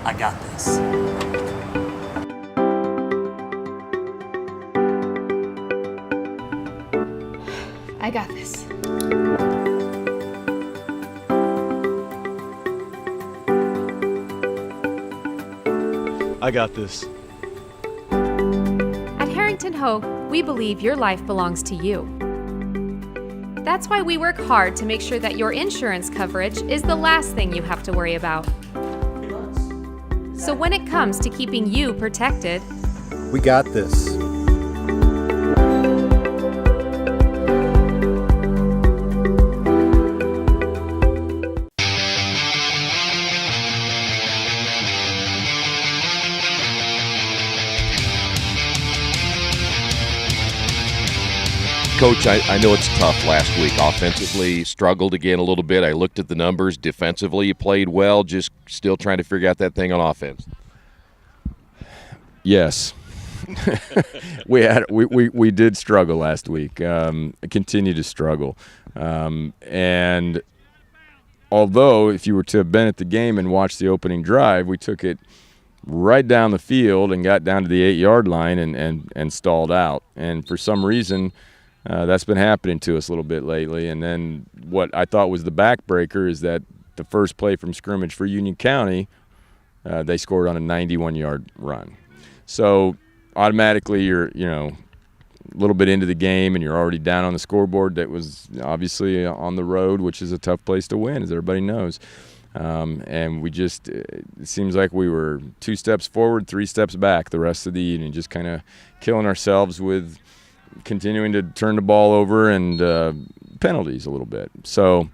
I got this. I got this. I got this. At Harrington Ho, we believe your life belongs to you. That's why we work hard to make sure that your insurance coverage is the last thing you have to worry about. So when it comes to keeping you protected, we got this. Coach, I know it's tough last week. Offensively, struggled again a little bit. I looked at the numbers. Defensively, you played well, just still trying to figure out that thing on offense. Yes. we did struggle last week, continue to struggle. And although if you were to have been at the game and watched the opening drive, we took it right down the field and got down to the 8-yard line and stalled out. And for some reason, that's been happening to us a little bit lately. And then what I thought was the backbreaker is that the first play from scrimmage for Union County, they scored on a 91-yard run. So automatically you're, a little bit into the game and you're already down on the scoreboard. That was obviously on the road, which is a tough place to win, as everybody knows. And we just, it seems like we were 2 steps forward, 3 steps back the rest of the evening, just kind of killing ourselves with continuing to turn the ball over and penalties a little bit. So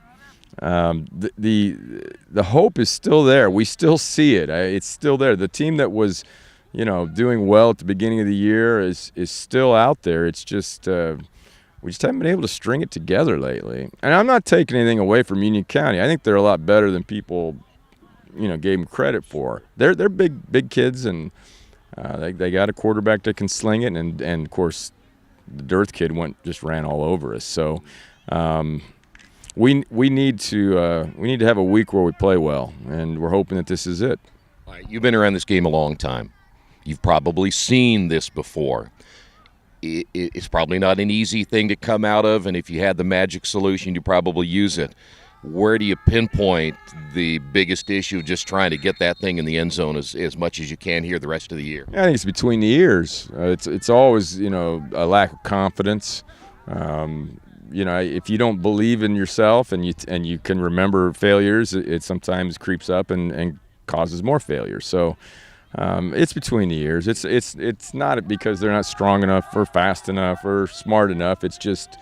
the hope is still there. We still see it. It's still there. The team that was, doing well at the beginning of the year is still out there. It's just we just haven't been able to string it together lately. And I'm not taking anything away from Union County. I think they're a lot better than people, gave them credit for. They're big kids, and they got a quarterback that can sling it, and of course the Dearth kid just ran all over us. So we need to have a week where we play well, and we're hoping that this is it. All right, you've been around this game a long time. You've probably seen this before. It's probably not an easy thing to come out of, and if you had the magic solution, you'd probably use it. Where do you pinpoint the biggest issue of just trying to get that thing in the end zone as much as you can here the rest of the year? I think it's between the ears. It's always, a lack of confidence. If you don't believe in yourself and you can remember failures, it sometimes creeps up and causes more failures. So it's between the ears. It's not because they're not strong enough or fast enough or smart enough. It's just,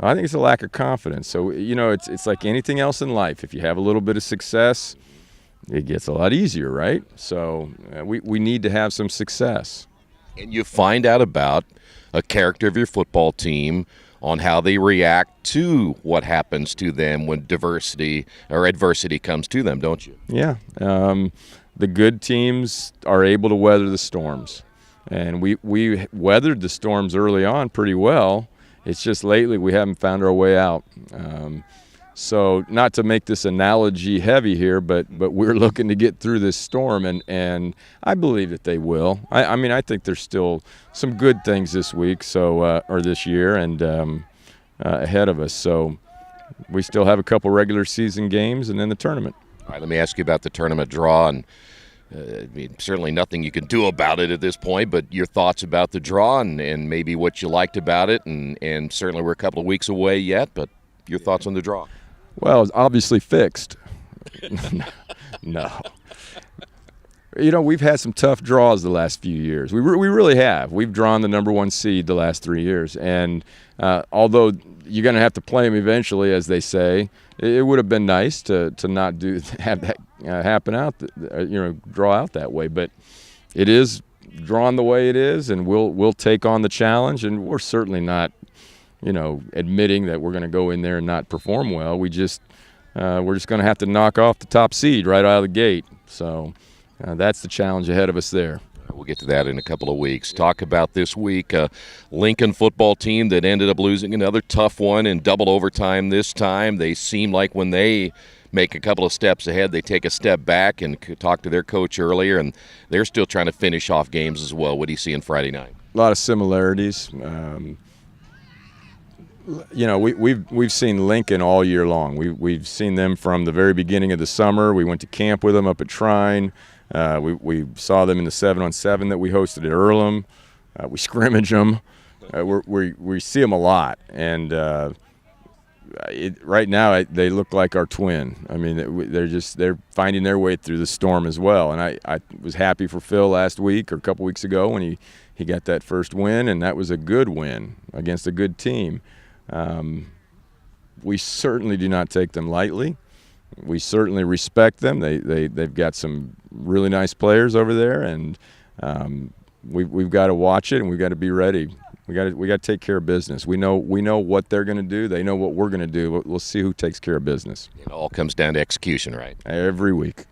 I think it's a lack of confidence. So, it's like anything else in life. If you have a little bit of success, it gets a lot easier, right? So we need to have some success. And you find out about a character of your football team on how they react to what happens to them when diversity or adversity comes to them, don't you? Yeah. The good teams are able to weather the storms. And we weathered the storms early on pretty well. It's just lately we haven't found our way out. So not to make this analogy heavy here, but we're looking to get through this storm, and I believe that they will. I think there's still some good things this week, or this year, and ahead of us. So we still have a couple regular season games and then the tournament. All right, let me ask you about the tournament draw, and certainly nothing you can do about it at this point, but your thoughts about the draw and maybe what you liked about it, and certainly we're a couple of weeks away yet, but your thoughts on the draw. Well, it's obviously fixed. No. We've had some tough draws the last few years. We really have. We've drawn the number 1 seed the last 3 years, and although you're going to have to play them eventually, as they say, it would have been nice to not have that happen out, draw out that way. But it is drawn the way it is, and we'll take on the challenge. And we're certainly not, admitting that we're going to go in there and not perform well. We're just going to have to knock off the top seed right out of the gate. So that's the challenge ahead of us there. We'll get to that in a couple of weeks. Talk about this week, Lincoln football team that ended up losing another tough one in double overtime this time. They seem like when they make a couple of steps ahead, they take a step back, and talked to their coach earlier, and they're still trying to finish off games as well. What do you see on Friday night? A lot of similarities. We've seen Lincoln all year long. We've seen them from the very beginning of the summer. We went to camp with them up at Trine. We saw them in the 7-on-7 that we hosted at Earlham. We scrimmage them. We see them a lot, and right now they look like our twin. I mean, they're finding their way through the storm as well. And I was happy for Phil last week or a couple weeks ago when he got that first win, and that was a good win against a good team. We certainly do not take them lightly. We certainly respect them. They've got some really nice players over there, and we've got to watch it, and we've got to be ready. We got to take care of business. We know what they're going to do. They know what we're going to do. We'll see who takes care of business. It all comes down to execution, right? Every week.